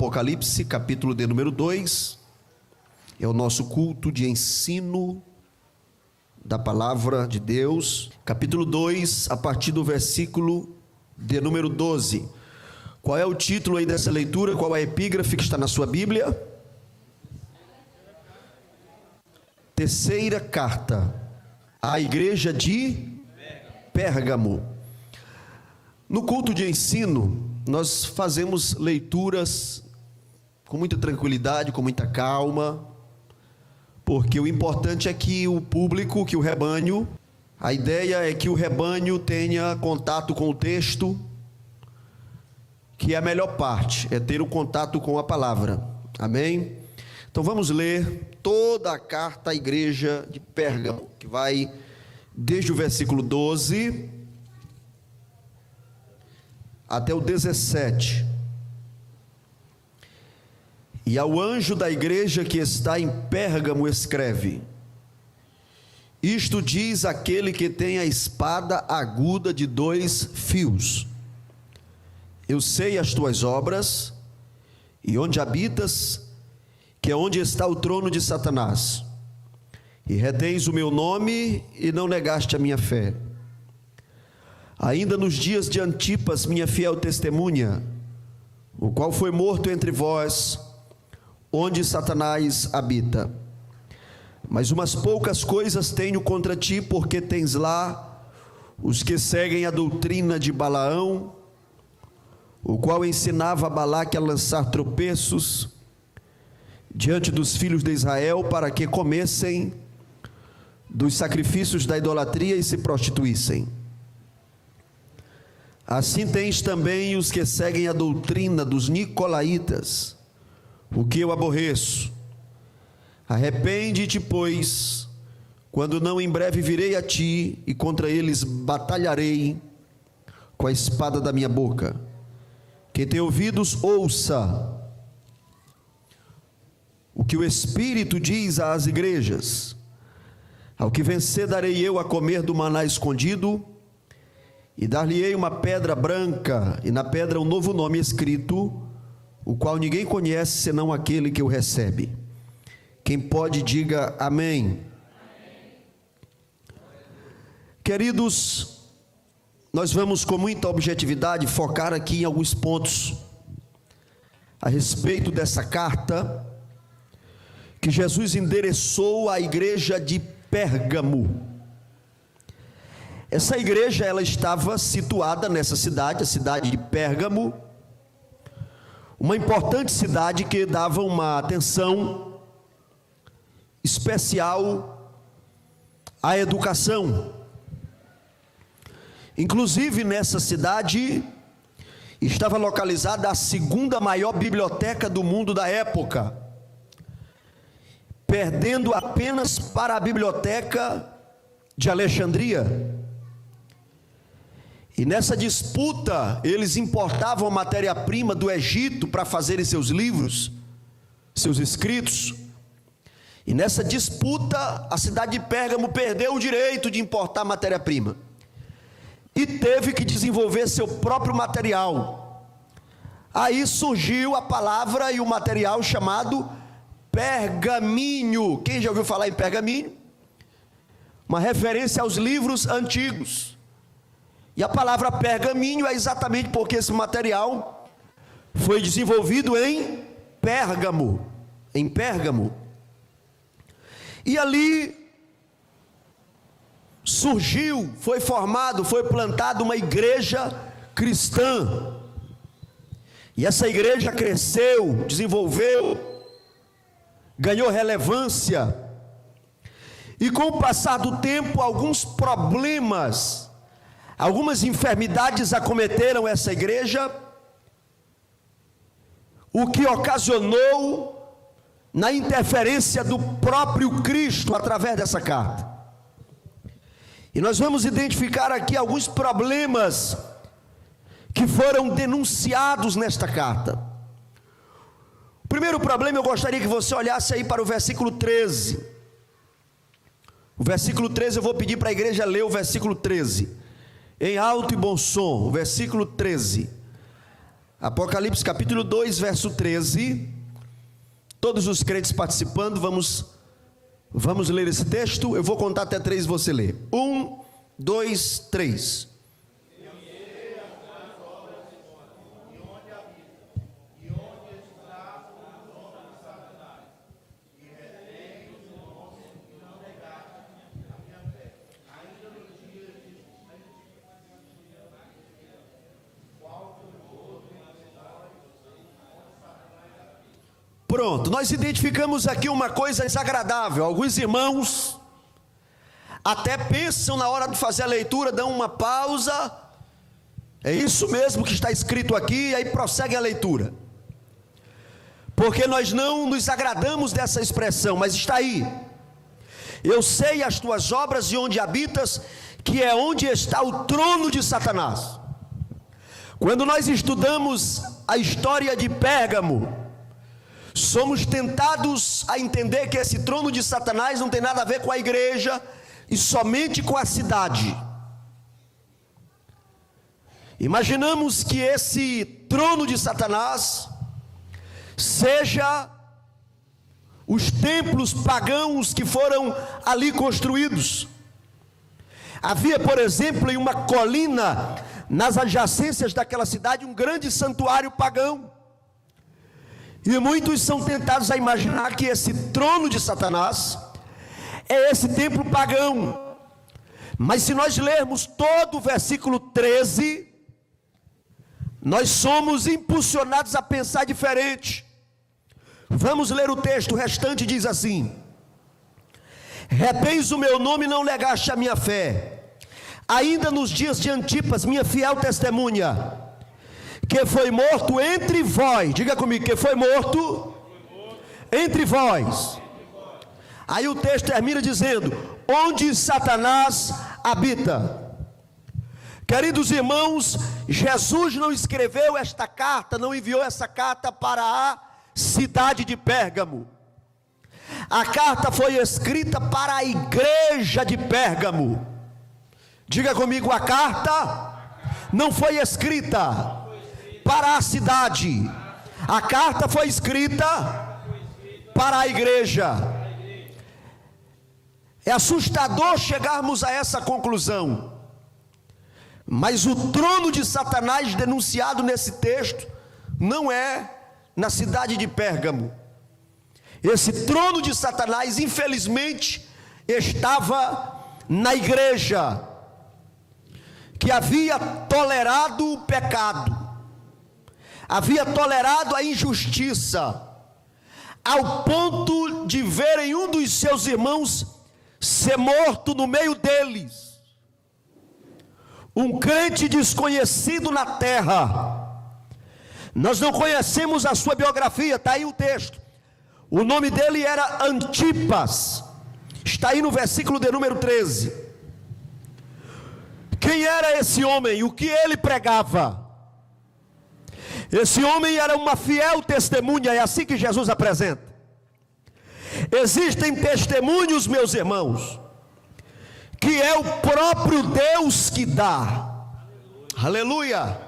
Apocalipse, capítulo de número 2, é o nosso culto de ensino da palavra de Deus, capítulo 2, a partir do versículo de número 12. Qual é o título aí dessa leitura? Qual é a epígrafe que está na sua Bíblia? Terceira carta à igreja de Pérgamo. No culto de ensino, nós fazemos leituras com muita tranquilidade, com muita calma, porque o importante é que o público, que o rebanho, a ideia é que o rebanho tenha contato com o texto, que é a melhor parte, é ter o contato com a palavra, amém? Então vamos ler toda a carta à igreja de Pérgamo, que vai desde o versículo 12 até o 17. E ao anjo da igreja que está em Pérgamo escreve: isto diz aquele que tem a espada aguda de 2 fios. Eu sei as tuas obras, e onde habitas, que é onde está o trono de Satanás, e retens o meu nome, e não negaste a minha fé. Ainda nos dias de Antipas, minha fiel testemunha, o qual foi morto entre vós, onde Satanás habita. Mas umas poucas coisas tenho contra ti, porque tens lá os que seguem a doutrina de Balaão, o qual ensinava a Balaque a lançar tropeços diante dos filhos de Israel, para que comessem dos sacrifícios da idolatria e se prostituíssem. Assim tens também os que seguem a doutrina dos nicolaítas, o que eu aborreço. Arrepende-te, pois, quando não em breve virei a ti, e contra eles batalharei com a espada da minha boca. Quem tem ouvidos, ouça o que o Espírito diz às igrejas. Ao que vencer darei eu a comer do maná escondido, e dar-lhe-ei uma pedra branca, e na pedra um novo nome escrito, o qual ninguém conhece senão aquele que o recebe. Quem pode, diga amém. Queridos, nós vamos com muita objetividade focar aqui em alguns pontos a respeito dessa carta que Jesus endereçou à igreja de Pérgamo. Essa igreja, ela estava situada nessa cidade, a cidade de Pérgamo, uma importante cidade que dava uma atenção especial à educação. Inclusive nessa cidade estava localizada a segunda maior biblioteca do mundo da época, perdendo apenas para a biblioteca de Alexandria. E nessa disputa, eles importavam matéria-prima do Egito para fazerem seus livros, seus escritos. E nessa disputa, a cidade de Pérgamo perdeu o direito de importar matéria-prima e teve que desenvolver seu próprio material. Aí surgiu a palavra e o material chamado pergaminho. Quem já ouviu falar em pergaminho? Uma referência aos livros antigos. E a palavra pergaminho é exatamente porque esse material foi desenvolvido em Pérgamo. Em Pérgamo. E ali surgiu, foi formado, foi plantada uma igreja cristã. E essa igreja cresceu, desenvolveu, ganhou relevância. E com o passar do tempo, alguns problemas, algumas enfermidades acometeram essa igreja, o que ocasionou na interferência do próprio Cristo através dessa carta. E nós vamos identificar aqui alguns problemas que foram denunciados nesta carta. O primeiro problema, eu gostaria que você olhasse aí para o versículo 13. O versículo 13, eu vou pedir para a igreja ler o versículo 13. Em alto e bom som, o versículo 13. Apocalipse capítulo 2, verso 13. Todos os crentes participando, vamos ler esse texto. Eu vou contar até 3 e você lê. 1, 2, 3. Pronto, nós identificamos aqui uma coisa desagradável. Alguns irmãos até pensam na hora de fazer a leitura, dão uma pausa. É isso mesmo que está escrito aqui, e aí prosseguem a leitura. Porque nós não nos agradamos dessa expressão, mas está aí. Eu sei as tuas obras e onde habitas, que é onde está o trono de Satanás. Quando nós estudamos a história de Pérgamo, somos tentados a entender que esse trono de Satanás não tem nada a ver com a igreja e somente com a cidade. Imaginamos que esse trono de Satanás seja os templos pagãos que foram ali construídos. Havia, por exemplo, em uma colina nas adjacências daquela cidade um grande santuário pagão. E muitos são tentados a imaginar que esse trono de Satanás é esse templo pagão. Mas se nós lermos todo o versículo 13, nós somos impulsionados a pensar diferente. Vamos ler o texto, o restante diz assim: retens o meu nome e não negaste a minha fé, ainda nos dias de Antipas, minha fiel testemunha, que foi morto entre vós. Diga comigo, que foi morto entre vós. Aí o texto termina dizendo: onde Satanás habita. Queridos irmãos, Jesus não escreveu esta carta, não enviou essa carta para a cidade de Pérgamo. A carta foi escrita para a igreja de Pérgamo. Diga comigo, a carta não foi escrita para a cidade, a carta foi escrita para a igreja. É assustador chegarmos a essa conclusão, mas o trono de Satanás denunciado nesse texto não é na cidade de Pérgamo. Esse trono de Satanás, infelizmente, estava na igreja, que havia tolerado o pecado, havia tolerado a injustiça, ao ponto de verem um dos seus irmãos ser morto no meio deles. Um crente desconhecido na terra. Nós não conhecemos a sua biografia, está aí o texto. O nome dele era Antipas, está aí no versículo de número 13. Quem era esse homem? O que ele pregava? Esse homem era uma fiel testemunha, é assim que Jesus apresenta. Existem testemunhos, meus irmãos, que é o próprio Deus que dá. Aleluia.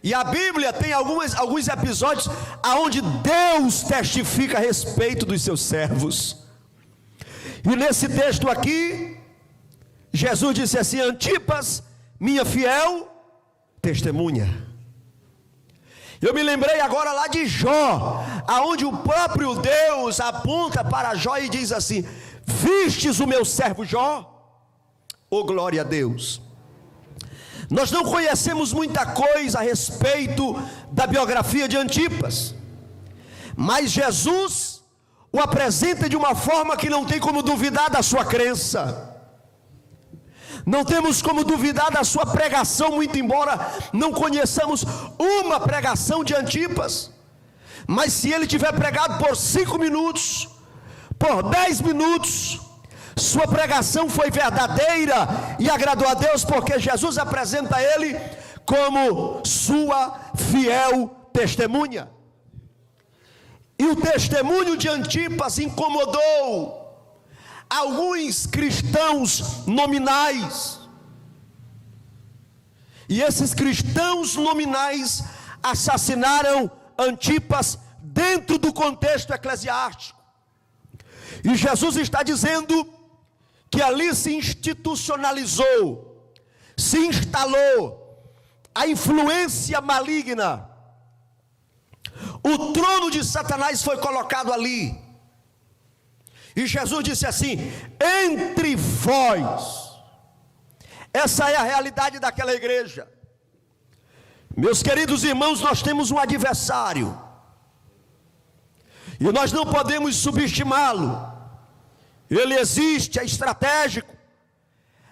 E a Bíblia tem alguns episódios onde Deus testifica a respeito dos seus servos. E nesse texto aqui, Jesus disse assim: Antipas, minha fiel testemunha. Eu me lembrei agora lá de Jó, aonde o próprio Deus aponta para Jó e diz assim: vistes o meu servo Jó? Oh, glória a Deus. Nós não conhecemos muita coisa a respeito da biografia de Antipas, mas Jesus o apresenta de uma forma que não tem como duvidar da sua crença. Não temos como duvidar da sua pregação, muito embora não conheçamos uma pregação de Antipas. Mas se ele tiver pregado por 5 minutos, por 10 minutos, sua pregação foi verdadeira e agradou a Deus, porque Jesus apresenta ele como sua fiel testemunha. E o testemunho de Antipas incomodou alguns cristãos nominais. E esses cristãos nominais assassinaram Antipas dentro do contexto eclesiástico. E Jesus está dizendo que ali se institucionalizou, se instalou a influência maligna. O trono de Satanás foi colocado ali. E Jesus disse assim: entre vós. Essa é a realidade daquela igreja. Meus queridos irmãos, nós temos um adversário. E nós não podemos subestimá-lo. Ele existe, é estratégico.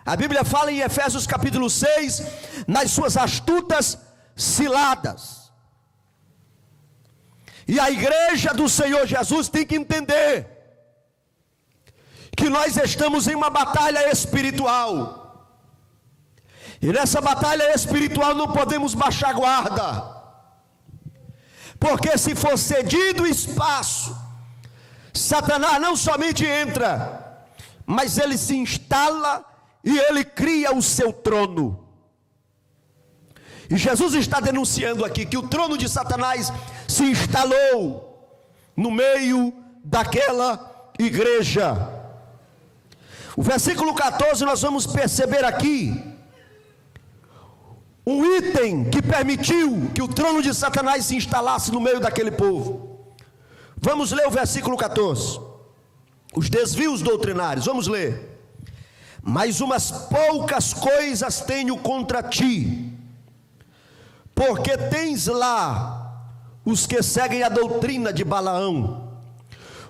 A Bíblia fala em Efésios capítulo 6, nas suas astutas ciladas. E a igreja do Senhor Jesus tem que entender que nós estamos em uma batalha espiritual. E nessa batalha espiritual não podemos baixar guarda. Porque se for cedido espaço, Satanás não somente entra, mas ele se instala e ele cria o seu trono. E Jesus está denunciando aqui que o trono de Satanás se instalou no meio daquela igreja. O versículo 14 nós vamos perceber aqui um item que permitiu que o trono de Satanás se instalasse no meio daquele povo. Vamos ler o versículo 14. Os desvios doutrinários, vamos ler. Mas umas poucas coisas tenho contra ti, porque tens lá os que seguem a doutrina de Balaão,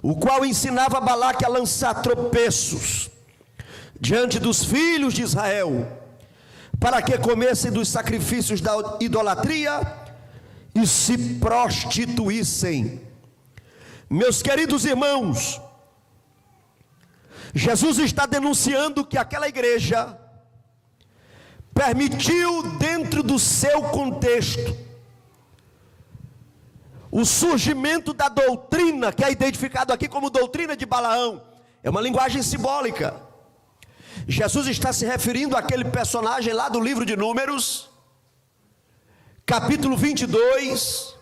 o qual ensinava Balaque a lançar tropeços diante dos filhos de Israel, para que comessem dos sacrifícios da idolatria e se prostituíssem. Meus queridos irmãos, Jesus está denunciando que aquela igreja permitiu, dentro do seu contexto, o surgimento da doutrina, que é identificado aqui como doutrina de Balaão. É uma linguagem simbólica. Jesus está se referindo àquele personagem lá do livro de Números, capítulo 22,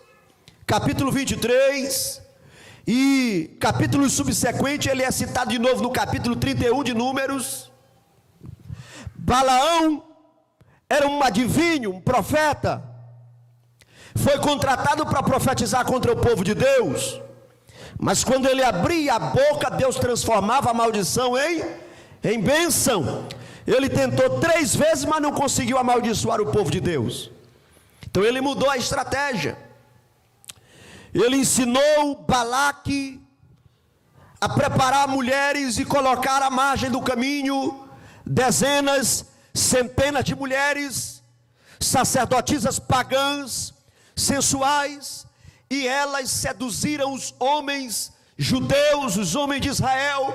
capítulo 23, e capítulos subsequentes. Ele é citado de novo no capítulo 31 de Números. Balaão era um adivinho, um profeta, foi contratado para profetizar contra o povo de Deus, mas quando ele abria a boca, Deus transformava a maldição em bênção. Ele tentou 3 vezes, mas não conseguiu amaldiçoar o povo de Deus. Então ele mudou a estratégia. Ele ensinou Balaque a preparar mulheres e colocar à margem do caminho dezenas, centenas de mulheres, sacerdotisas pagãs, sensuais, e elas seduziram os homens judeus, os homens de Israel,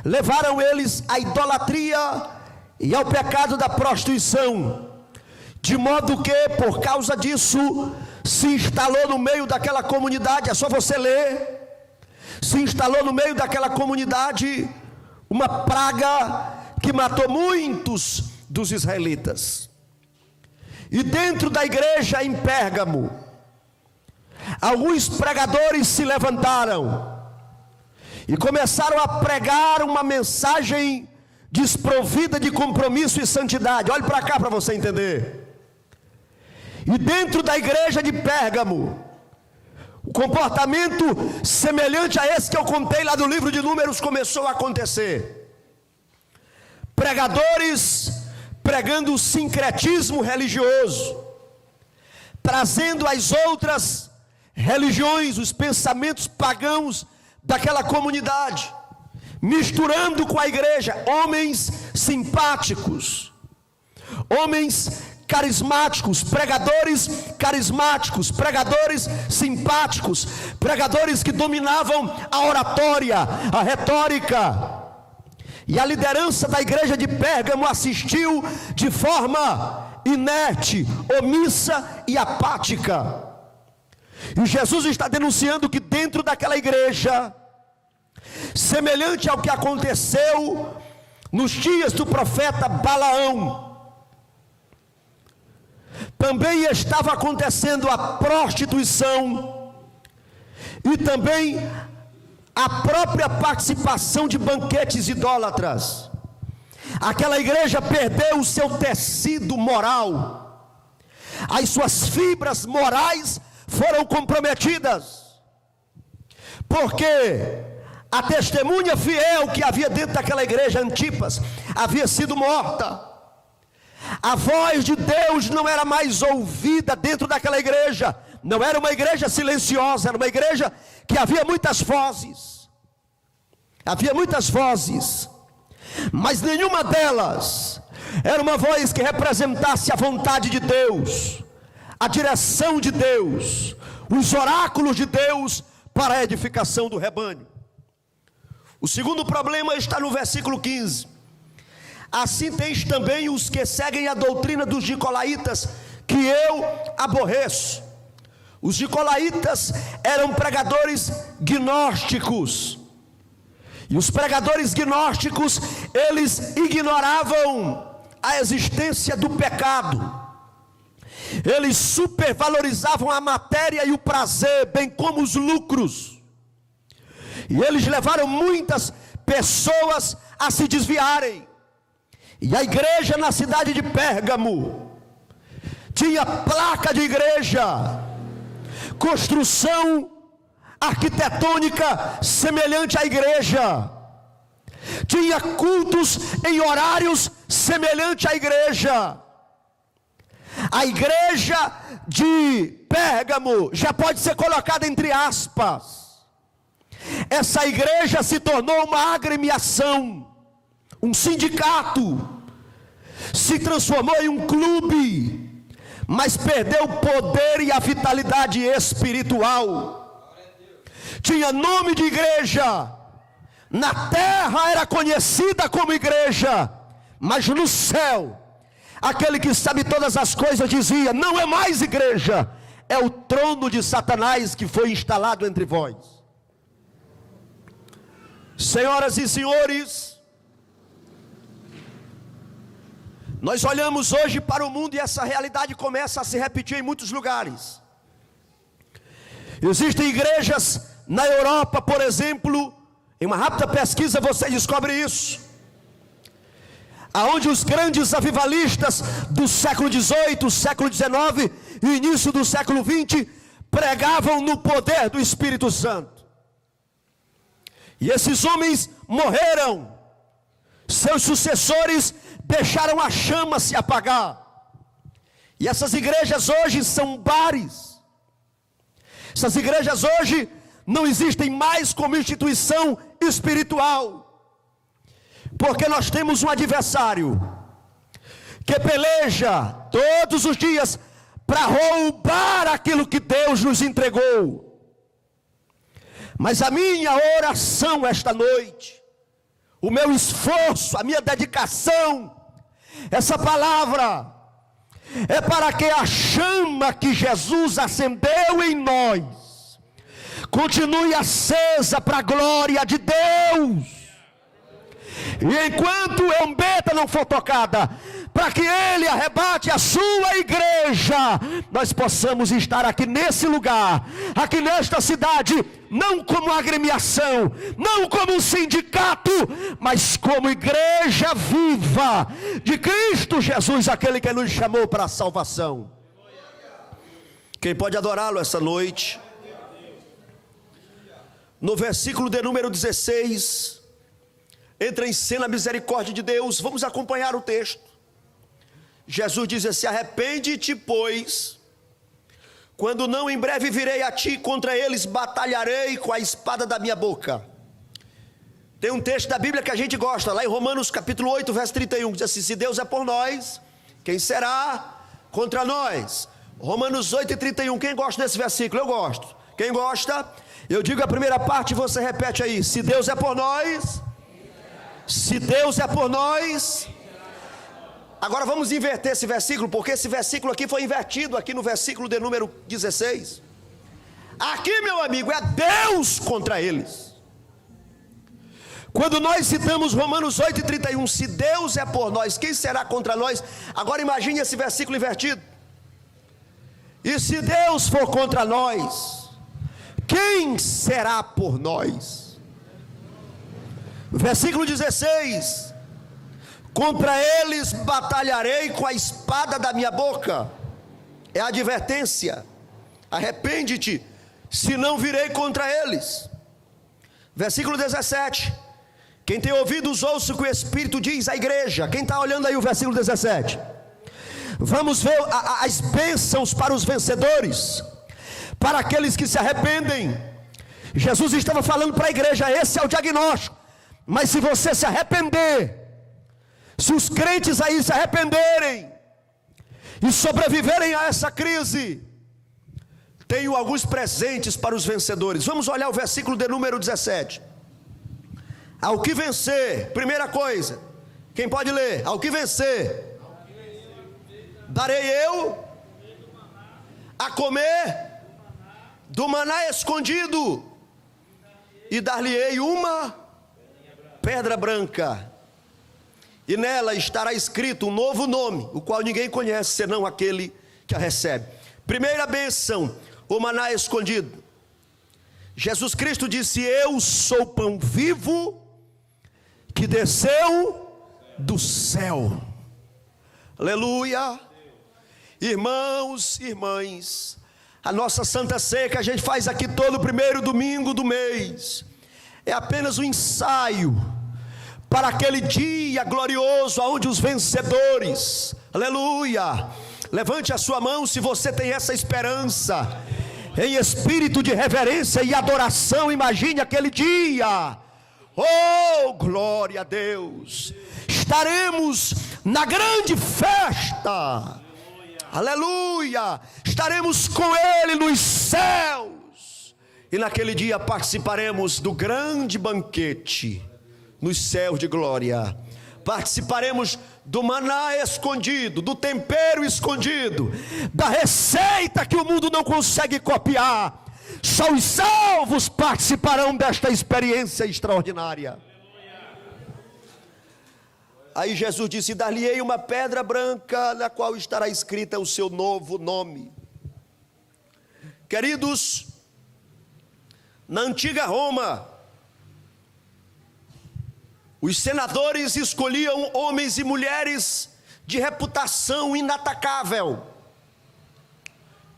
levaram eles à idolatria e ao pecado da prostituição, de modo que, por causa disso, se instalou no meio daquela comunidade. É só você ler. Se instalou no meio daquela comunidade uma praga que matou muitos dos israelitas. E dentro da igreja em Pérgamo, alguns pregadores se levantaram e começaram a pregar uma mensagem desprovida de compromisso e santidade. Olhe para cá para você entender. E dentro da igreja de Pérgamo, o comportamento semelhante a esse que eu contei lá do livro de Números começou a acontecer. Pregadores pregando o sincretismo religioso, trazendo as outras religiões, os pensamentos pagãos daquela comunidade, misturando com a igreja homens simpáticos, homens carismáticos, pregadores carismáticos, pregadores simpáticos, pregadores que dominavam a oratória, a retórica. E a liderança da igreja de Pérgamo assistiu de forma inerte, omissa e apática. E Jesus está denunciando que dentro daquela igreja, semelhante ao que aconteceu nos dias do profeta Balaão, também estava acontecendo a prostituição e também a própria participação de banquetes idólatras. Aquela igreja perdeu o seu tecido moral, as suas fibras morais foram comprometidas, porque a testemunha fiel que havia dentro daquela igreja, Antipas, havia sido morta. A voz de Deus não era mais ouvida dentro daquela igreja. Não era uma igreja silenciosa, era uma igreja que havia muitas vozes. Havia muitas vozes, mas nenhuma delas era uma voz que representasse a vontade de Deus, a direção de Deus, os oráculos de Deus para a edificação do rebanho. O segundo problema está no versículo 15. Assim tens também os que seguem a doutrina dos nicolaítas, que eu aborreço. Os nicolaítas eram pregadores gnósticos, e os pregadores gnósticos, eles ignoravam a existência do pecado. Eles supervalorizavam a matéria e o prazer, bem como os lucros. E eles levaram muitas pessoas a se desviarem. E a igreja na cidade de Pérgamo tinha placa de igreja, construção arquitetônica semelhante à igreja, tinha cultos em horários semelhantes à igreja. A igreja de Pérgamo já pode ser colocada entre aspas. Essa igreja se tornou uma agremiação, um sindicato, se transformou em um clube, mas perdeu o poder e a vitalidade espiritual. Tinha nome de igreja, na terra era conhecida como igreja, mas no céu, aquele que sabe todas as coisas dizia: não é mais igreja, é o trono de Satanás que foi instalado entre vós. Senhoras e senhores, nós olhamos hoje para o mundo e essa realidade começa a se repetir em muitos lugares. Existem igrejas na Europa, por exemplo, em uma rápida pesquisa você descobre isso, aonde os grandes avivalistas do século XVIII, século XIX e início do século XX pregavam no poder do Espírito Santo. E esses homens morreram, seus sucessores deixaram a chama se apagar. E essas igrejas hoje são bares. Essas igrejas hoje não existem mais como instituição espiritual, porque nós temos um adversário que peleja todos os dias para roubar aquilo que Deus nos entregou. Mas a minha oração esta noite, o meu esforço, a minha dedicação, essa palavra é para que a chama que Jesus acendeu em nós continue acesa para a glória de Deus. E enquanto a trombeta não for tocada, para que Ele arrebate a sua igreja, nós possamos estar aqui nesse lugar, aqui nesta cidade, não como agremiação, não como um sindicato, mas como igreja viva de Cristo Jesus, aquele que nos chamou para a salvação. Quem pode adorá-lo essa noite? No versículo de número 16, entra em cena a misericórdia de Deus. Vamos acompanhar o texto. Jesus diz assim: arrepende-te, pois, quando não em breve virei a ti, contra eles batalharei com a espada da minha boca. Tem um texto da Bíblia que a gente gosta, lá em Romanos capítulo 8, verso 31, diz assim: se Deus é por nós, quem será contra nós? Romanos 8 e 31, quem gosta desse versículo? Eu gosto. Quem gosta? Eu digo a primeira parte e você repete aí: se Deus é por nós, se Deus é por nós. Agora vamos inverter esse versículo, porque esse versículo aqui foi invertido aqui no versículo de número 16. Aqui, meu amigo, é Deus contra eles. Quando nós citamos Romanos 8 e 31, se Deus é por nós, quem será contra nós? Agora imagine esse versículo invertido. E se Deus for contra nós, quem será por nós? Versículo 16: contra eles batalharei com a espada da minha boca. É a advertência: arrepende-te, senão virei contra eles. Versículo 17: quem tem ouvidos ouça o que o Espírito diz à igreja. Quem está olhando aí o versículo 17? Vamos ver as bênçãos para os vencedores, para aqueles que se arrependem. Jesus estava falando para a igreja: esse é o diagnóstico, mas se você se arrepender, se os crentes aí se arrependerem e sobreviverem a essa crise, tenho alguns presentes para os vencedores. Vamos olhar o versículo de número 17. Ao que vencer, primeira coisa, quem pode ler? Ao que vencer, darei eu a comer do maná escondido, e dar-lhe-ei uma pedra branca, e nela estará escrito um novo nome, o qual ninguém conhece senão aquele que a recebe. Primeira bênção, o maná escondido. Jesus Cristo disse: eu sou pão vivo que desceu do céu. Aleluia. Irmãos e irmãs, a nossa Santa Ceia que a gente faz aqui todo primeiro domingo do mês é apenas um ensaio para aquele dia glorioso onde os vencedores, aleluia, levante a sua mão se você tem essa esperança, em espírito de reverência e adoração. Imagine aquele dia, oh glória a Deus, estaremos na grande festa, aleluia, estaremos com Ele nos céus, e naquele dia participaremos do grande banquete nos céus de glória. Participaremos do maná escondido, do tempero escondido, da receita que o mundo não consegue copiar. Só os salvos participarão desta experiência extraordinária. Aí Jesus disse: dar-lhe-ei uma pedra branca, na qual estará escrita o seu novo nome. Queridos, na antiga Roma, os senadores escolhiam homens e mulheres de reputação inatacável.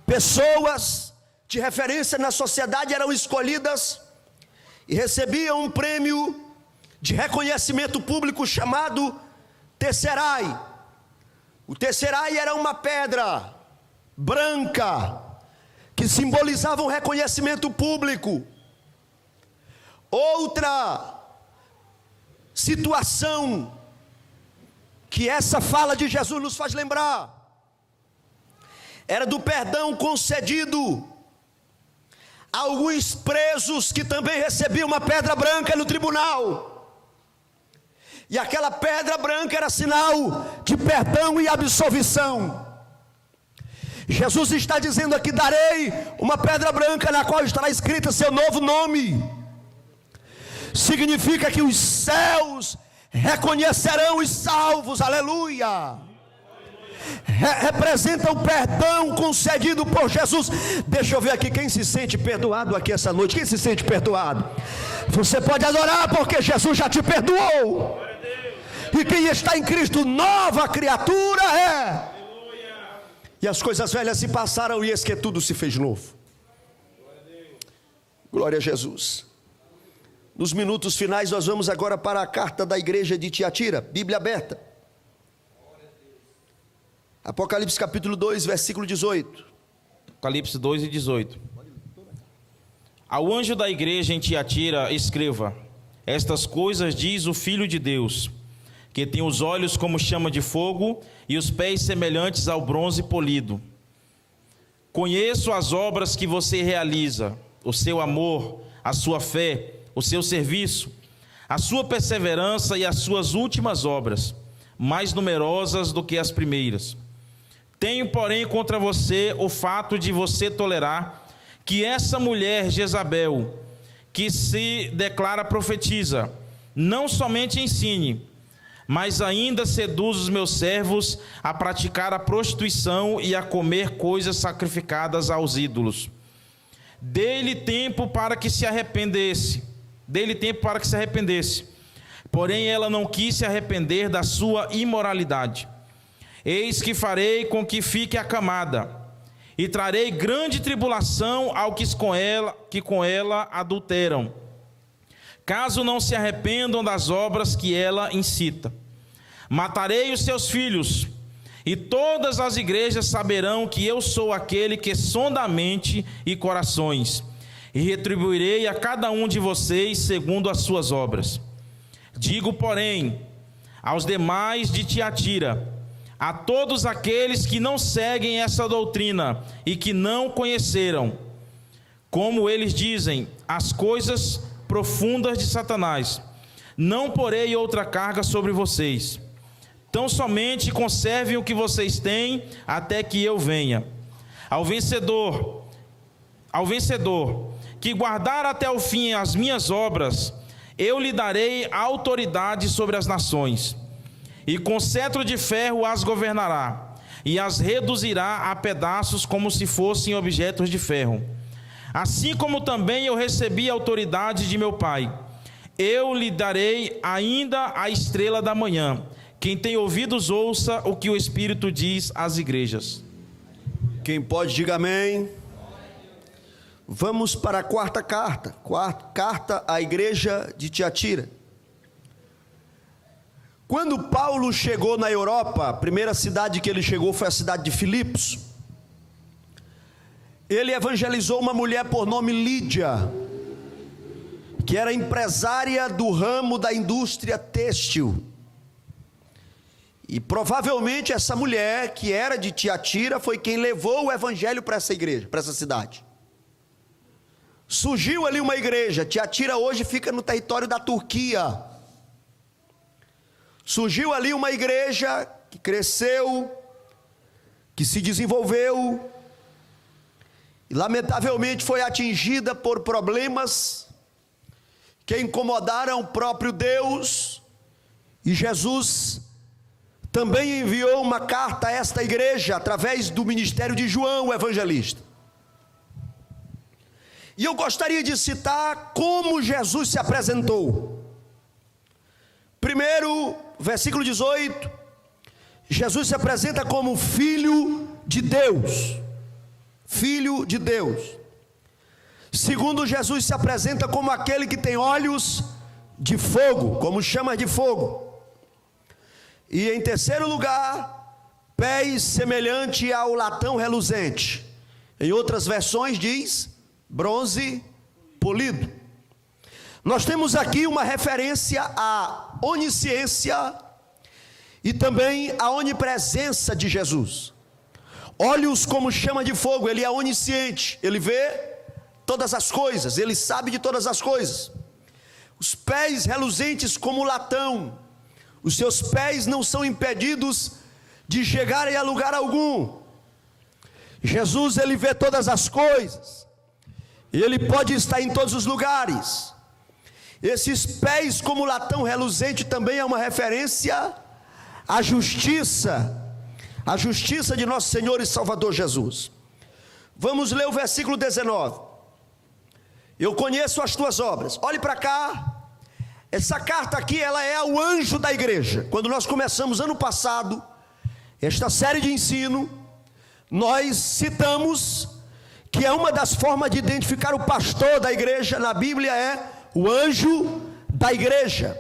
Pessoas de referência na sociedade eram escolhidas e recebiam um prêmio de reconhecimento público chamado tesserai. O tesserai era uma pedra branca que simbolizava um reconhecimento público. Outra situação que essa fala de Jesus nos faz lembrar era do perdão concedido a alguns presos que também recebiam uma pedra branca no tribunal. E aquela pedra branca era sinal de perdão e absolvição. Jesus está dizendo aqui: darei uma pedra branca na qual estará escrita seu novo nome. Significa que os céus reconhecerão os salvos, aleluia. Representa o perdão concedido por Jesus. Deixa eu ver aqui quem se sente perdoado aqui essa noite. Quem se sente perdoado? Você pode adorar porque Jesus já te perdoou. E quem está em Cristo, nova criatura é. E as coisas velhas se passaram, e eis que tudo se fez novo. Glória a Jesus. Nos minutos finais nós vamos agora para a carta da igreja de Tiatira, Bíblia aberta. Apocalipse capítulo 2, versículo 18. Apocalipse 2 e 18. Ao anjo da igreja em Tiatira escreva: estas coisas diz o Filho de Deus, que tem os olhos como chama de fogo e os pés semelhantes ao bronze polido. Conheço as obras que você realiza, o seu amor, a sua fé, o seu serviço, a sua perseverança e as suas últimas obras, mais numerosas do que as primeiras. Tenho, porém, contra você o fato de você tolerar que essa mulher Jezabel, que se declara profetiza, não somente ensine, mas ainda seduz os meus servos a praticar a prostituição e a comer coisas sacrificadas aos ídolos. Dê-lhe tempo para que se arrependesse. Porém, ela não quis se arrepender da sua imoralidade. Eis que farei com que fique acamada, e trarei grande tribulação ao que com ela adulteram, caso não se arrependam das obras que ela incita. Matarei os seus filhos, e todas as igrejas saberão que eu sou aquele que sonda a mente e corações, e retribuirei a cada um de vocês segundo as suas obras. Digo, porém, aos demais de Tiatira, a todos aqueles que não seguem essa doutrina e que não conheceram, como eles dizem, as coisas profundas de Satanás, não porei outra carga sobre vocês. Tão somente conservem o que vocês têm até que eu venha. Ao vencedor que guardar até o fim as minhas obras, eu lhe darei autoridade sobre as nações, e com cetro de ferro as governará, e as reduzirá a pedaços como se fossem objetos de ferro. Assim como também eu recebi a autoridade de meu Pai, eu lhe darei ainda a estrela da manhã. Quem tem ouvidos, ouça o que o Espírito diz às igrejas. Quem pode, diga amém. Vamos para a quarta carta à igreja de Tiatira. Quando Paulo chegou na Europa, a primeira cidade que ele chegou foi a cidade de Filipos. Ele evangelizou uma mulher por nome Lídia, que era empresária do ramo da indústria têxtil. E provavelmente essa mulher, que era de Tiatira, foi quem levou o evangelho para essa igreja, para essa cidade. Surgiu ali uma igreja. Tiatira hoje fica no território da Turquia. Surgiu ali uma igreja que cresceu, que se desenvolveu, e lamentavelmente foi atingida por problemas que incomodaram o próprio Deus, e Jesus também enviou uma carta a esta igreja, através do ministério de João, o evangelista. E eu gostaria de citar como Jesus se apresentou. Primeiro, versículo 18, Jesus se apresenta como Filho de Deus. Filho de Deus. Segundo, Jesus se apresenta como aquele que tem olhos de fogo, como chamas de fogo. E em terceiro lugar, pés semelhante ao latão reluzente. Em outras versões diz, bronze polido. Nós temos aqui uma referência à onisciência e também à onipresença de Jesus. Olhos como chama de fogo, ele é onisciente, ele vê todas as coisas, ele sabe de todas as coisas. Os pés reluzentes como latão, os seus pés não são impedidos de chegarem a lugar algum. Jesus, ele vê todas as coisas, e ele pode estar em todos os lugares. Esses pés como latão reluzente também é uma referência à justiça, a justiça de nosso Senhor e Salvador Jesus. Vamos ler o versículo 19. Eu conheço as tuas obras. Olhe para cá. Essa carta aqui, ela é ao anjo da igreja. Quando nós começamos ano passado esta série de ensino, nós citamos que é uma das formas de identificar o pastor da igreja na Bíblia é o anjo da igreja.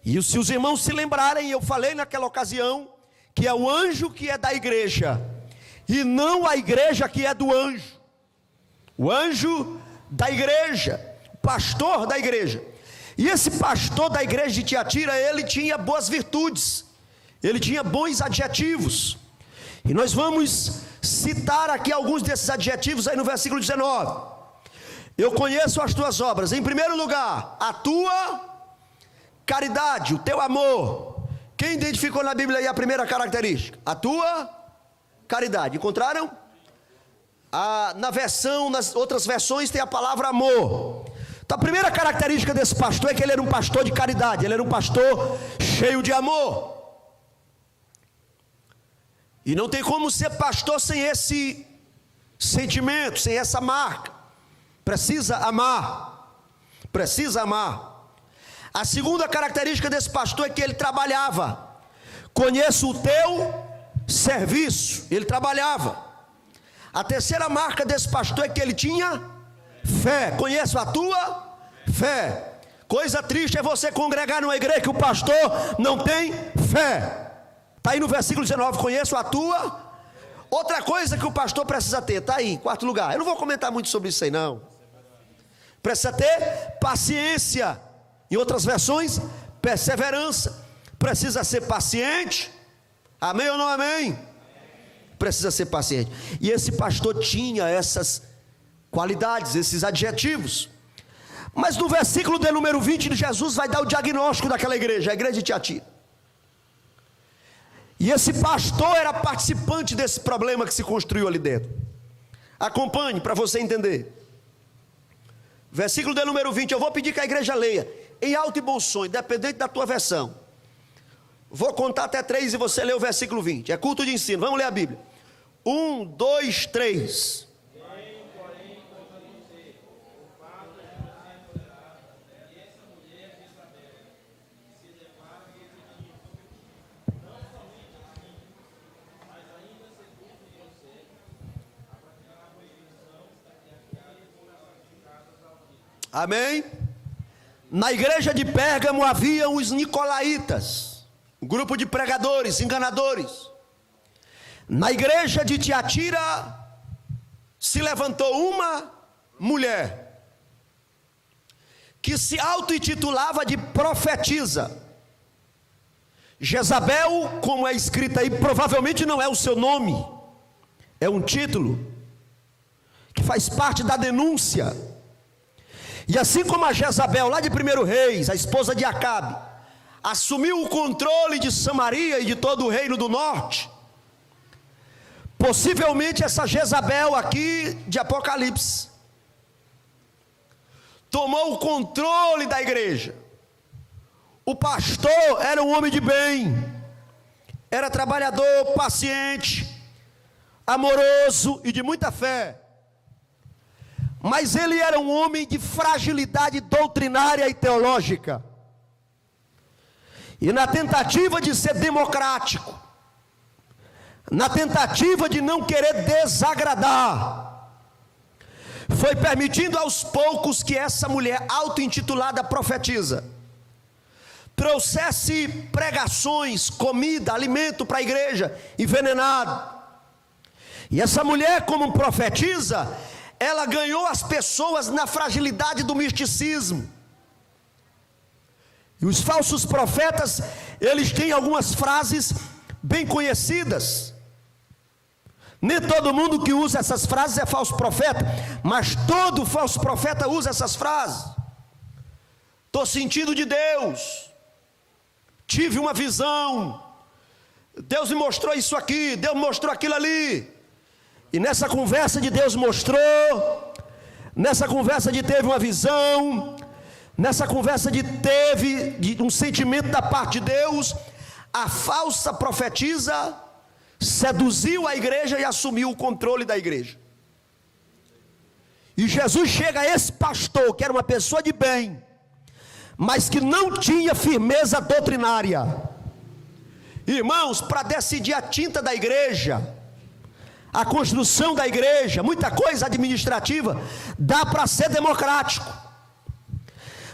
E se os irmãos se lembrarem, eu falei naquela ocasião que é o anjo que é da igreja e não a igreja que é do anjo. O anjo da igreja, o pastor da igreja. E esse pastor da igreja de Tiatira, ele tinha boas virtudes, ele tinha bons adjetivos. E nós vamos citar aqui alguns desses adjetivos aí no versículo 19. Eu conheço as tuas obras. Em primeiro lugar, a tua caridade, o teu amor. Quem identificou na Bíblia aí a primeira característica? A tua caridade. Encontraram? Nas outras versões tem a palavra amor. Então a primeira característica desse pastor é que ele era um pastor de caridade, ele era um pastor cheio de amor. E não tem como ser pastor sem esse sentimento, sem essa marca. Precisa amar. Precisa amar. A segunda característica desse pastor é que ele trabalhava. Conheço o teu serviço. Ele trabalhava. A terceira marca desse pastor é que ele tinha fé. Conheço a tua fé. Coisa triste é você congregar numa igreja que o pastor não tem fé. Está aí no versículo 19, conheço a tua. Outra coisa que o pastor precisa ter, está aí, em quarto lugar. Eu não vou comentar muito sobre isso aí não. Precisa ter paciência. Em outras versões, perseverança. Precisa ser paciente. Amém ou não amém? Precisa ser paciente. E esse pastor tinha essas qualidades, esses adjetivos. Mas no versículo de número 20, Jesus vai dar o diagnóstico daquela igreja, a igreja de Tiatira. E esse pastor era participante desse problema que se construiu ali dentro. Acompanhe para você entender. Versículo de número 20, eu vou pedir que a igreja leia em alto e bom som, independente da tua versão. Vou contar até 3 e você lê o versículo 20. É culto de ensino, vamos ler a Bíblia. 1, 2, 3. Amém? Na igreja de Pérgamo havia os nicolaítas, um grupo de pregadores, enganadores. Na igreja de Tiatira se levantou uma mulher que se auto-intitulava de profetisa. Jezabel, como é escrito aí, provavelmente não é o seu nome, é um título que faz parte da denúncia. E assim como a Jezabel, lá de 1 Reis, a esposa de Acabe, assumiu o controle de Samaria e de todo o reino do norte, possivelmente essa Jezabel aqui de Apocalipse tomou o controle da igreja. O pastor era um homem de bem, era trabalhador, paciente, amoroso e de muita fé. Mas ele era um homem de fragilidade doutrinária e teológica. E na tentativa de ser democrático, na tentativa de não querer desagradar, foi permitindo aos poucos que essa mulher auto-intitulada profetisa trouxesse pregações, comida, alimento para a igreja, envenenado. E essa mulher, como profetisa, ela ganhou as pessoas na fragilidade do misticismo. E os falsos profetas, eles têm algumas frases bem conhecidas. Nem todo mundo que usa essas frases é falso profeta, mas todo falso profeta usa essas frases. Estou sentindo de Deus, tive uma visão, Deus me mostrou isso aqui, Deus me mostrou aquilo ali. E nessa conversa de Deus mostrou, nessa conversa de teve uma visão, nessa conversa de teve um sentimento da parte de Deus, a falsa profetisa seduziu a igreja e assumiu o controle da igreja. E Jesus chega a esse pastor, que era uma pessoa de bem, mas que não tinha firmeza doutrinária. Irmãos, para decidir a tinta da igreja, a construção da igreja, muita coisa administrativa, dá para ser democrático.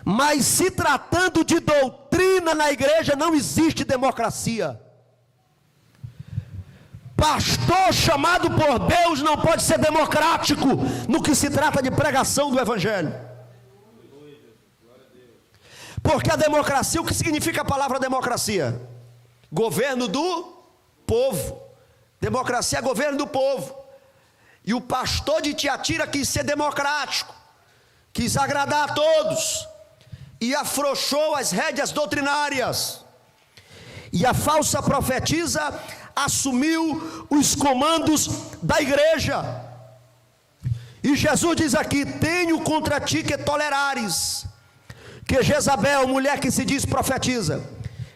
Mas se tratando de doutrina na igreja, não existe democracia. Pastor chamado por Deus não pode ser democrático no que se trata de pregação do evangelho. Porque a democracia, o que significa a palavra democracia? Governo do povo. Democracia é governo do povo. E o pastor de Tiatira quis ser democrático, quis agradar a todos, e afrouxou as rédeas doutrinárias. E a falsa profetisa assumiu os comandos da igreja. E Jesus diz aqui: tenho contra ti que tolerares que Jezabel, mulher que se diz profetiza,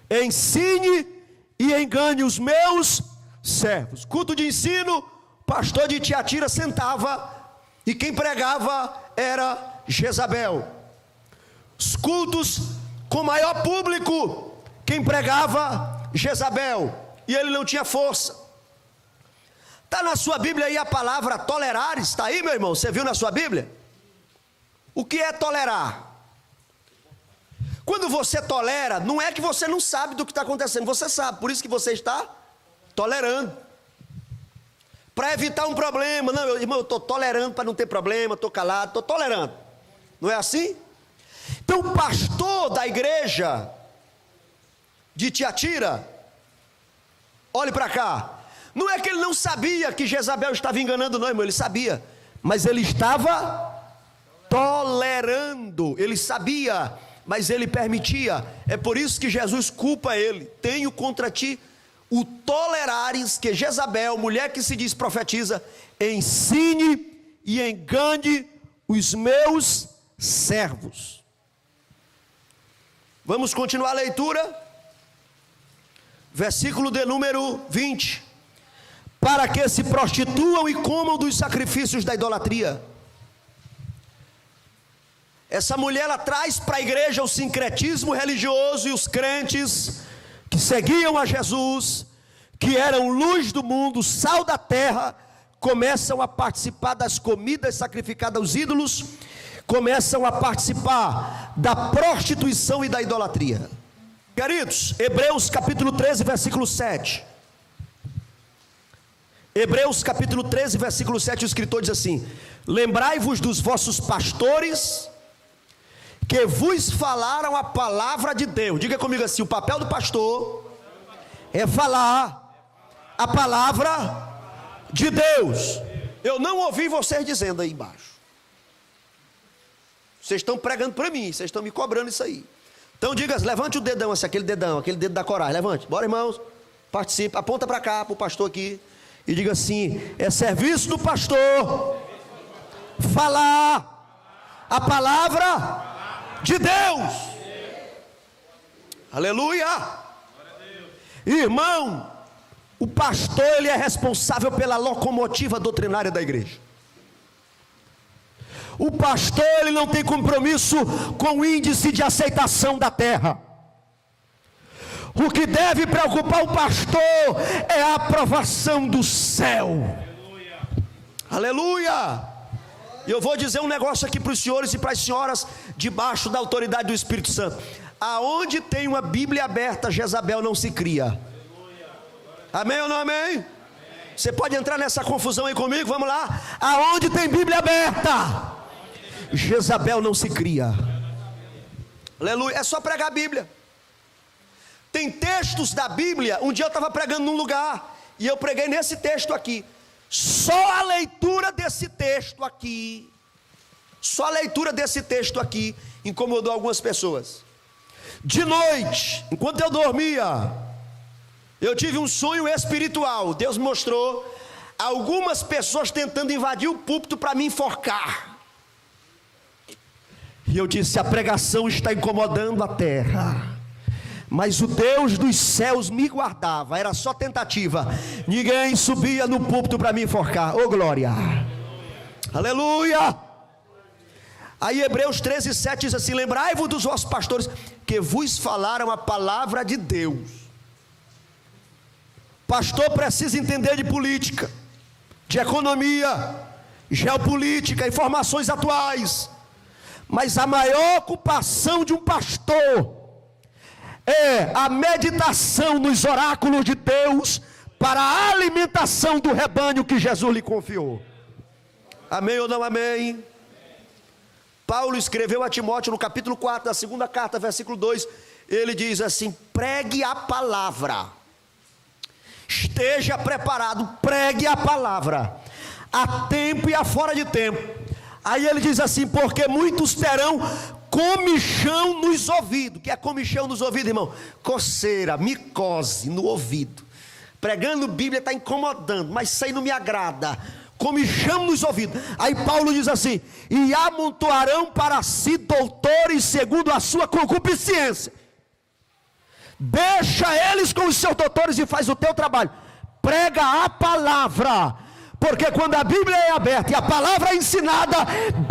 ensine e engane os meus servos. Culto de ensino, pastor de Tiatira sentava, e quem pregava era Jezabel. Os cultos com maior público, quem pregava, Jezabel, e ele não tinha força. Está na sua Bíblia aí a palavra tolerares? Está aí, meu irmão? Você viu na sua Bíblia? O que é tolerar? Quando você tolera, não é que você não sabe do que está acontecendo, você sabe, por isso que você está tolerando. Para evitar um problema. Não, irmão, eu estou tolerando para não ter problema, estou calado, estou tolerando. Não é assim? Então o pastor da igreja de Tiatira, olhe para cá, não é que ele não sabia que Jezabel estava enganando, não, irmão, ele sabia, mas ele estava tolerando, ele sabia, mas ele permitia. É por isso que Jesus culpa ele: tenho contra ti o tolerares que Jezabel, mulher que se diz profetiza, ensine e engane os meus servos. Vamos continuar a leitura, versículo de número 20: para que se prostituam e comam dos sacrifícios da idolatria. Essa mulher, ela traz para a igreja o sincretismo religioso, e os crentes que seguiam a Jesus, que eram luz do mundo, sal da terra, começam a participar das comidas sacrificadas aos ídolos, começam a participar da prostituição e da idolatria. Queridos, Hebreus capítulo 13, versículo 7. Hebreus capítulo 13, versículo 7, o escritor diz assim: lembrai-vos dos vossos pastores, que vos falaram a palavra de Deus. Diga comigo assim: o papel do pastor é falar a palavra de Deus. Eu não ouvi vocês dizendo aí embaixo. Vocês estão pregando para mim, vocês estão me cobrando isso aí. Então diga, levante o dedão, assim, aquele dedo da coragem, levante. Bora, irmãos, participe, aponta para cá, para o pastor aqui, e diga assim: é serviço do pastor falar a palavra de Deus. Aleluia. Irmão, o pastor, ele é responsável pela locomotiva doutrinária da igreja. O pastor, ele não tem compromisso com o índice de aceitação da terra. O que deve preocupar o pastor é a aprovação do céu. Aleluia. E eu vou dizer um negócio aqui para os senhores e para as senhoras, debaixo da autoridade do Espírito Santo: aonde tem uma Bíblia aberta, Jezabel não se cria. Amém ou não amém? Você pode entrar nessa confusão aí comigo? Vamos lá. Aonde tem Bíblia aberta, Jezabel não se cria. Aleluia. É só pregar a Bíblia. Tem textos da Bíblia. Um dia eu estava pregando num lugar, e eu preguei nesse texto aqui. Só a leitura desse texto aqui, incomodou algumas pessoas. De noite, enquanto eu dormia, eu tive um sonho espiritual. Deus me mostrou algumas pessoas tentando invadir o púlpito para me enforcar. E eu disse: a pregação está incomodando a terra, mas o Deus dos céus me guardava. Era só tentativa, ninguém subia no púlpito para me enforcar. Oh glória, aleluia. Aí Hebreus 13, 7 diz assim: lembrai-vos dos vossos pastores, que vos falaram a palavra de Deus. Pastor precisa entender de política, de economia, geopolítica, informações atuais, mas a maior ocupação de um pastor é a meditação nos oráculos de Deus, para a alimentação do rebanho que Jesus lhe confiou. Amém ou não amém? Paulo escreveu a Timóteo no capítulo 4 da segunda carta, versículo 2, ele diz assim: pregue a palavra, esteja preparado, pregue a palavra, a tempo e a fora de tempo. Aí ele diz assim: porque muitos terão comichão nos ouvidos. Que é comichão nos ouvidos, irmão? Coceira, micose no ouvido. Pregando Bíblia está incomodando, mas isso aí não me agrada. como enxame nos ouvidos. Aí Paulo diz assim: e amontoarão para si doutores segundo a sua concupiscência. Deixa eles com os seus doutores e faz o teu trabalho. Prega a palavra, porque quando a Bíblia é aberta e a palavra é ensinada,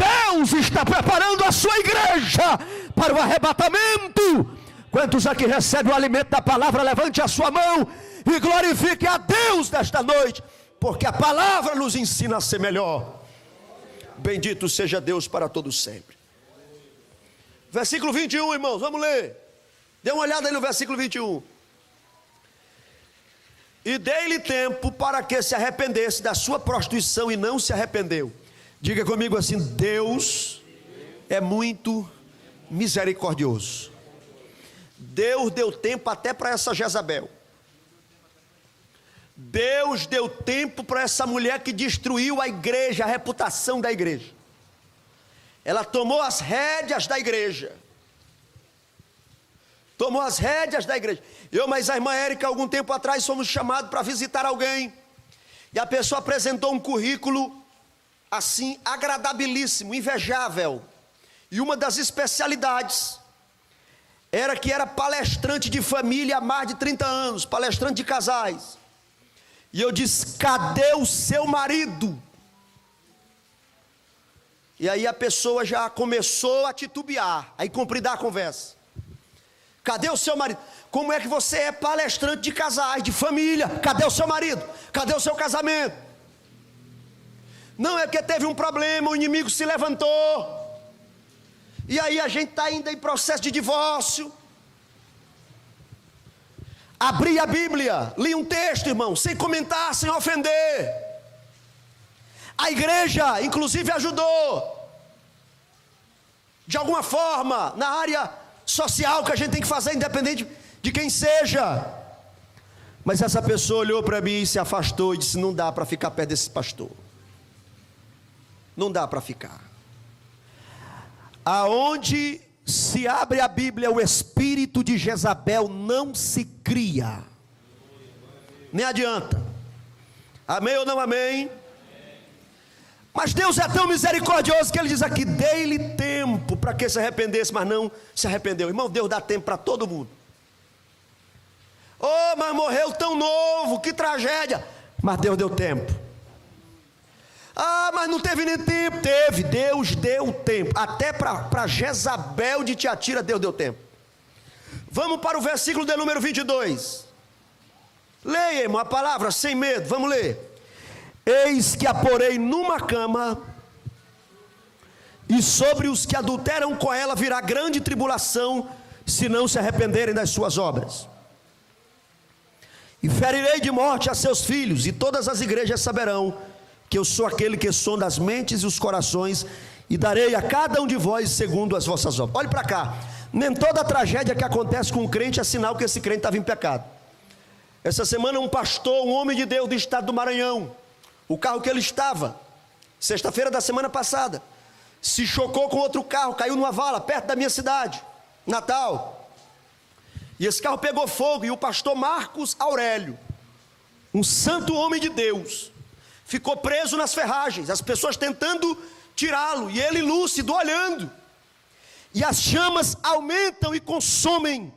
Deus está preparando a sua igreja para o arrebatamento. Quantos aqui recebem o alimento da palavra, levante a sua mão e glorifique a Deus nesta noite, porque a palavra nos ensina a ser melhor. Bendito seja Deus para todos sempre. Versículo 21, irmãos, vamos ler. Dê uma olhada aí no versículo 21. E dei-lhe tempo para que se arrependesse da sua prostituição, e não se arrependeu. Diga comigo assim: Deus é muito misericordioso. Deus deu tempo até para essa Jezabel. Deus deu tempo para essa mulher que destruiu a igreja, a reputação da igreja. Ela tomou as rédeas da igreja. Tomou as rédeas da igreja. Eu, mas a irmã Érica, algum tempo atrás, fomos chamados para visitar alguém. E a pessoa apresentou um currículo, assim, agradabilíssimo, invejável. E uma das especialidades era que era palestrante de família há mais de 30 anos, palestrante de casais. E eu disse: cadê o seu marido? E aí a pessoa já começou a titubear, a incompridar a conversa. Cadê o seu marido? Como é que você é palestrante de casais, de família? Cadê o seu marido? Cadê o seu casamento? Não, é porque teve um problema, o inimigo se levantou. E aí a gente está ainda em processo de divórcio. Abri a Bíblia, li um texto, irmão, sem comentar, sem ofender. A igreja, inclusive, ajudou. De alguma forma, na área social que a gente tem que fazer, independente de quem seja. Mas essa pessoa olhou para mim e se afastou e disse: não dá para ficar perto desse pastor. Não dá para ficar. Aonde se abre a Bíblia, o espírito de Jezabel não se cria. Nem adianta. Amém ou não amém? Mas Deus é tão misericordioso que Ele diz aqui: dei-lhe tempo para que se arrependesse, mas não se arrependeu. Irmão, Deus dá tempo para todo mundo. Oh, mas morreu tão novo, que tragédia. Mas Deus deu tempo. Ah, mas não teve nem tempo. Teve, Deus deu tempo. Até para Jezabel de Tiatira, Deus deu tempo. Vamos para o versículo de número 22. Leia, irmão, a palavra sem medo, vamos ler. Eis que a porei numa cama, e sobre os que adulteram com ela virá grande tribulação, se não se arrependerem das suas obras. E ferirei de morte a seus filhos, e todas as igrejas saberão que eu sou aquele que sonda as mentes e os corações, e darei a cada um de vós segundo as vossas obras. Olhe para cá. Nem toda tragédia que acontece com um crente é sinal que esse crente estava em pecado. Essa semana um pastor, um homem de Deus do estado do Maranhão, o carro que ele estava, sexta-feira da semana passada, se chocou com outro carro, caiu numa vala perto da minha cidade, Natal. E esse carro pegou fogo, e o pastor Marcos Aurélio, um santo homem de Deus, ficou preso nas ferragens, as pessoas tentando tirá-lo, e ele lúcido, olhando. E as chamas aumentam e consomem,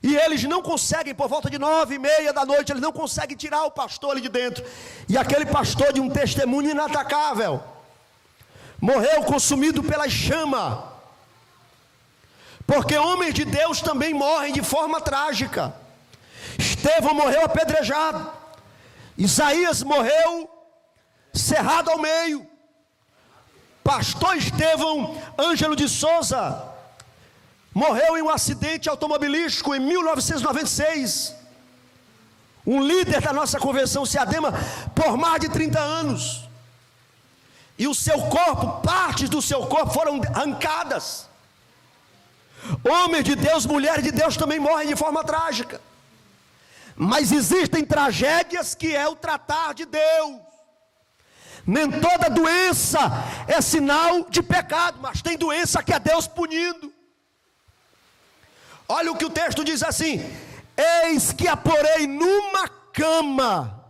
e eles não conseguem, por volta de 9:30 da noite, eles não conseguem tirar o pastor ali de dentro. E aquele pastor, de um testemunho inatacável, morreu consumido pela chama. Porque homens de Deus também morrem de forma trágica. Estevão morreu apedrejado. Isaías morreu cerrado ao meio. Pastor Estevão Ângelo de Souza morreu em um acidente automobilístico em 1996. Um líder da nossa convenção Seadema por mais de 30 anos. E o seu corpo, partes do seu corpo foram arrancadas. Homens de Deus, mulheres de Deus também morrem de forma trágica. Mas existem tragédias que é o tratar de Deus. Nem toda doença é sinal de pecado, mas tem doença que é Deus punindo. Olha o que o texto diz assim: eis que a porei numa cama,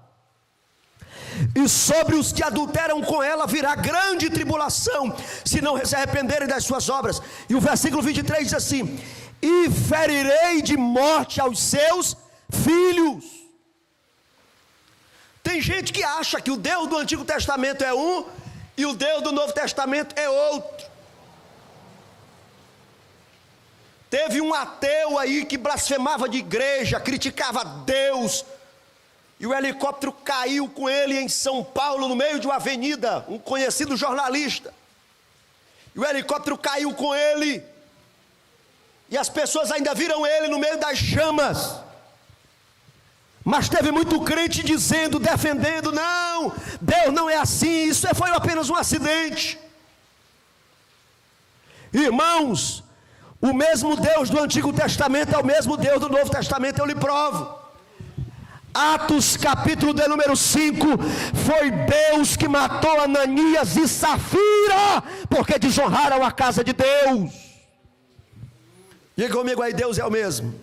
e sobre os que adulteram com ela virá grande tribulação, se não se arrependerem das suas obras. E o versículo 23 diz assim: e ferirei de morte aos seus filhos. Tem gente que acha que o Deus do Antigo Testamento é um e o Deus do Novo Testamento é outro. Teve um ateu aí que blasfemava de igreja, criticava Deus, e o helicóptero caiu com ele em São Paulo, no meio de uma avenida, um conhecido jornalista. E o helicóptero caiu com ele, e as pessoas ainda viram ele no meio das chamas. Mas teve muito crente dizendo, defendendo: não, Deus não é assim, isso foi apenas um acidente. Irmãos, o mesmo Deus do Antigo Testamento é o mesmo Deus do Novo Testamento, eu lhe provo. Atos capítulo de número 5, foi Deus que matou Ananias e Safira, porque desonraram a casa de Deus. Diga comigo aí: Deus é o mesmo.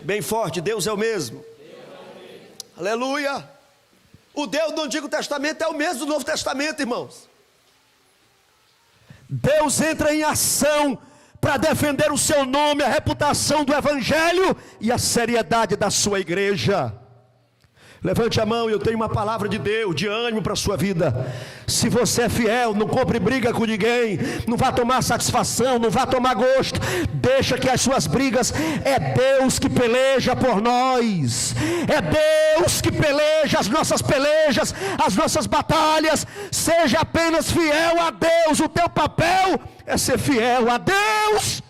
Bem forte: Deus é o mesmo. Aleluia. O Deus do Antigo Testamento é o mesmo do Novo Testamento, irmãos. Deus entra em ação para defender o seu nome, a reputação do Evangelho e a seriedade da sua igreja. Levante a mão, eu tenho uma palavra de Deus, de ânimo para a sua vida. Se você é fiel, não compre briga com ninguém, não vá tomar satisfação, não vá tomar gosto. Deixa que as suas brigas, é Deus que peleja por nós. É Deus que peleja as nossas pelejas, as nossas batalhas. Seja apenas fiel a Deus. O teu papel é ser fiel a Deus.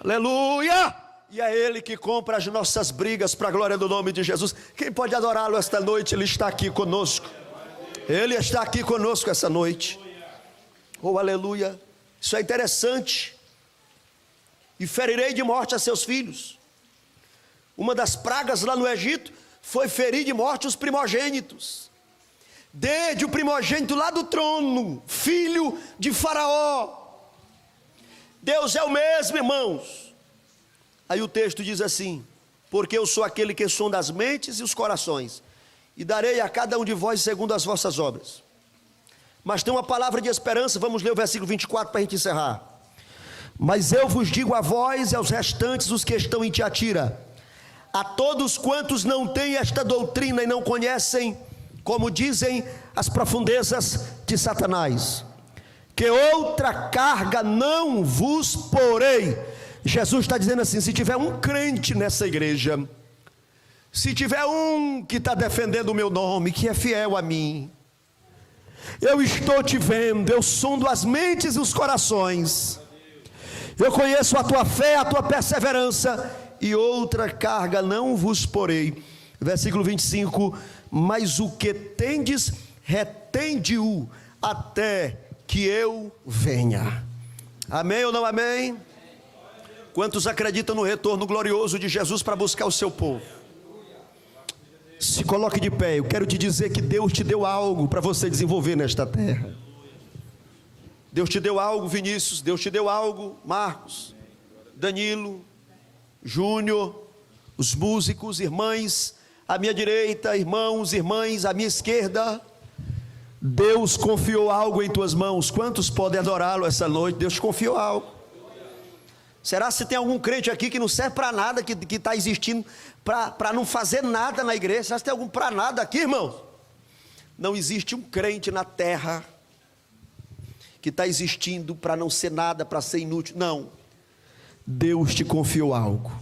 Aleluia. E é Ele que compra as nossas brigas para a glória do nome de Jesus. Quem pode adorá-lo esta noite? Ele está aqui conosco. Ele está aqui conosco essa noite. Oh, aleluia. Isso é interessante. E ferirei de morte a seus filhos. Uma das pragas lá no Egito foi ferir de morte os primogênitos. Desde o primogênito lá do trono, filho de Faraó. Deus é o mesmo, irmãos. Aí o texto diz assim: porque eu sou aquele que sonda as mentes e os corações, e darei a cada um de vós segundo as vossas obras. Mas tem uma palavra de esperança. Vamos ler o versículo 24 para a gente encerrar. Mas eu vos digo a vós e aos restantes, os que estão em Tiatira, a todos quantos não têm esta doutrina e não conhecem, como dizem, as profundezas de Satanás, que outra carga não vos porei. Jesus está dizendo assim: se tiver um crente nessa igreja, se tiver um que está defendendo o meu nome, que é fiel a mim, eu estou te vendo, eu sondo as mentes e os corações, eu conheço a tua fé, a tua perseverança, e outra carga não vos porei. Versículo 25: mas o que tendes, retende-o até que eu venha. Amém ou não amém? Quantos acreditam no retorno glorioso de Jesus para buscar o seu povo? Se coloque de pé. Eu quero te dizer que Deus te deu algo para você desenvolver nesta terra. Deus te deu algo, Vinícius. Deus te deu algo, Marcos, Danilo, Júnior, os músicos, irmãs à minha direita, irmãos, irmãs à minha esquerda. Deus confiou algo em tuas mãos. Quantos podem adorá-lo essa noite? Deus te confiou algo. Será se tem algum crente aqui que não serve para nada, que está existindo para não fazer nada na igreja? Será se tem algum para nada aqui, irmãos? Não existe um crente na terra que está existindo para não ser nada, para ser inútil. Não. Deus te confiou algo.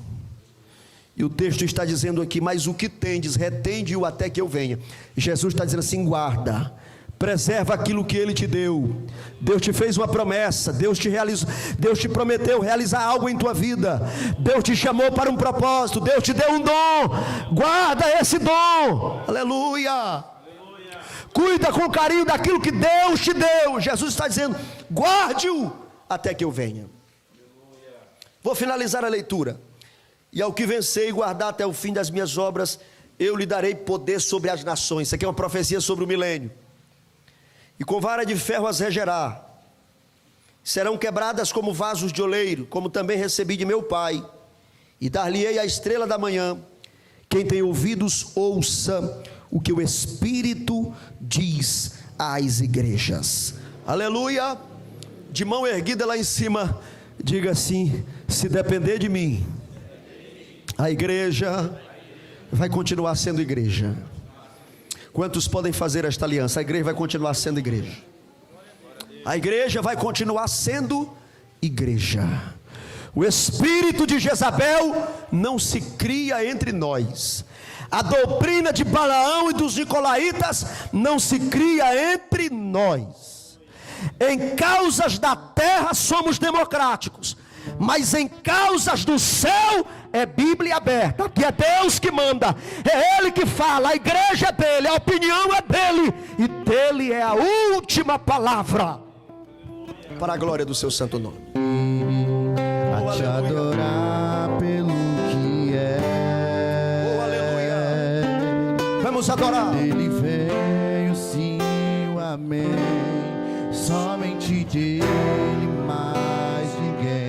E o texto está dizendo aqui: mas o que tendes, retende-o até que eu venha. Jesus está dizendo assim: guarda, preserva aquilo que Ele te deu. Deus te fez uma promessa, Deus te prometeu realizar algo em tua vida, Deus te chamou para um propósito, Deus te deu um dom, guarda esse dom, aleluia. Cuida com carinho daquilo que Deus te deu. Jesus está dizendo: guarde-o até que eu venha. Vou finalizar a leitura. E ao que vencer e guardar até o fim das minhas obras, eu lhe darei poder sobre as nações. Isso aqui é uma profecia sobre o milênio. E com vara de ferro as regerá, serão quebradas como vasos de oleiro, como também recebi de meu Pai, e dar-lhe-ei a estrela da manhã. Quem tem ouvidos, ouça o que o Espírito diz às igrejas. Aleluia. De mão erguida lá em cima, diga assim: se depender de mim, a igreja vai continuar sendo igreja. Quantos podem fazer esta aliança? A igreja vai continuar sendo igreja. A igreja vai continuar sendo igreja. O espírito de Jezabel não se cria entre nós. A doutrina de Balaão e dos nicolaítas não se cria entre nós. Em causas da terra somos democráticos, mas em causas do céu é Bíblia aberta. Aqui é Deus que manda, é Ele que fala, a igreja é dele, a opinião é dele, e dele é a última palavra, para a glória do seu santo nome. A te adorar pelo que é. Oh, aleluia. Vamos adorar. Dele vem o sim, o amém. Somente dele, mais ninguém.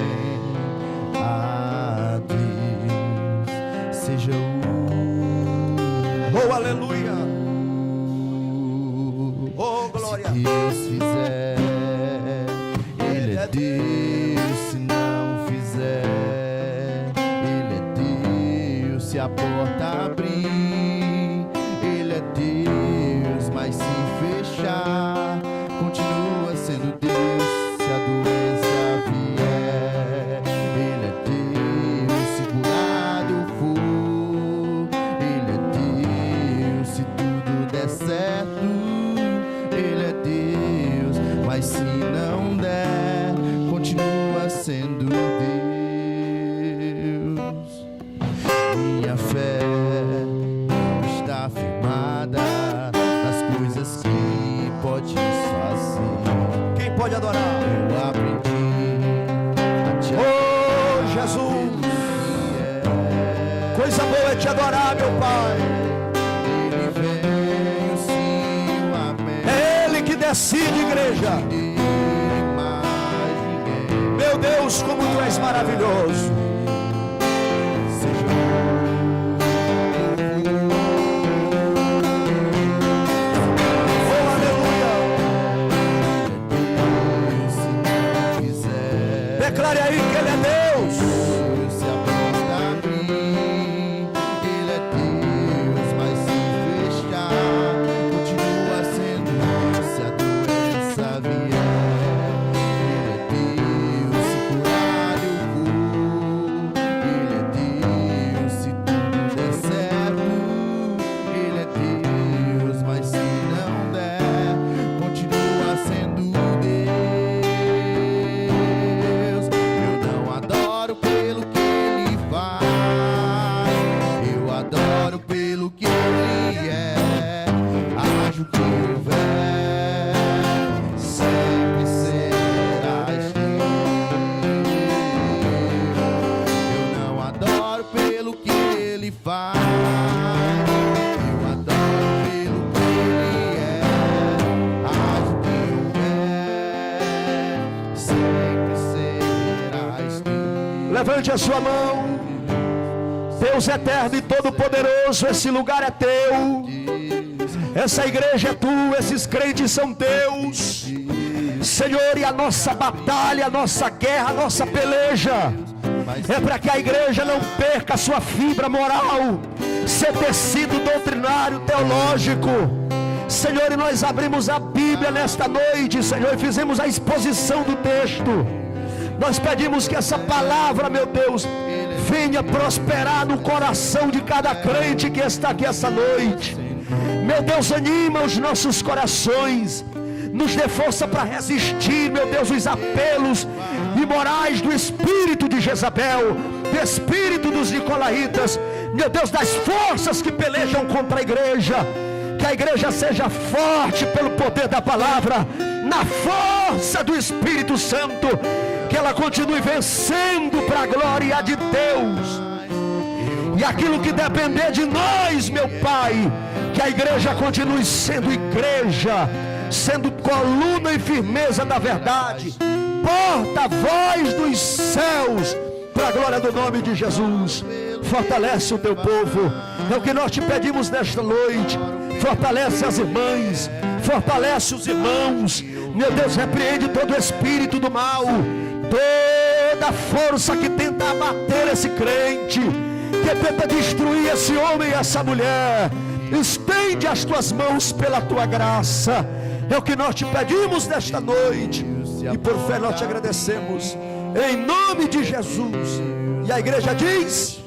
A Deus seja Oh, aleluia. Oh, glória. Se Deus fizer, Ele é Deus. Se não fizer, Ele é Deus. Se a porta abrir, Ele é Deus. Mas se fechar, continua sendo Deus. Se a doença vier, Ele é Deus. Se curado eu for, Ele é Deus. Se tudo der certo, Ele é Deus. Mas se não der, continua sendo Deus. Minha fé está firmada nas coisas que podes fazer. Quem pode adorar? Eu aprendi a te Oh, adorar Jesus. pelo que é. Coisa boa é te adorar, meu Pai. Ele vem o sim, o amém. É Ele que decide, igreja. Dele mais ninguém. Meu Deus, como tu és maravilhoso. Oh, aleluia. Deus, se não quiser, Declare aí que Ele é Deus. se a porta abrir, Ele é Deus. Mas se fechar, continua sendo Deus. Se a doença vier, Ele é Deus. Se curado eu for, Ele é Deus. Se tudo der certo, Ele é Deus. Mas se não der, continua sendo Deus. Eu não adoro pelo que Ele faz, eu adoro pelo que Ele é. Haja o que houver, sempre serás Deus. Eu não adoro pelo que Ele faz, eu adoro pelo que Ele é. Haja o que houver, sempre serás Deus. Levante a sua mão. Deus eterno e todo-poderoso, esse lugar é teu. Essa igreja é tua, esses crentes são teus. Senhor, e a nossa batalha, a nossa guerra, a nossa peleja é para que a igreja não perca a sua fibra moral, seu tecido doutrinário, teológico. Senhor, e nós abrimos a Bíblia nesta noite, Senhor, e fizemos a exposição do texto. Nós pedimos que essa palavra, meu Deus, venha prosperar no coração de cada crente que está aqui essa noite. Meu Deus, anima os nossos corações, nos dê força para resistir, meu Deus, os apelos imorais do espírito de Jezabel, do espírito dos nicolaítas, meu Deus, das forças que pelejam contra a igreja. Que a igreja seja forte pelo poder da palavra, na força do Espírito Santo, que ela continue vencendo para a glória de Deus. E aquilo que depender de nós, meu Pai, que a igreja continue sendo igreja, sendo coluna e firmeza da verdade, porta-voz dos céus, para a glória do nome de Jesus. Fortalece o teu povo, é o que nós te pedimos nesta noite. Fortalece as irmãs, fortalece os irmãos. Meu Deus, repreende todo o espírito do mal, toda força que tenta abater esse crente, que tenta destruir esse homem e essa mulher. Estende as tuas mãos pela tua graça, é o que nós te pedimos nesta noite, e por fé nós te agradecemos, em nome de Jesus. E a igreja diz...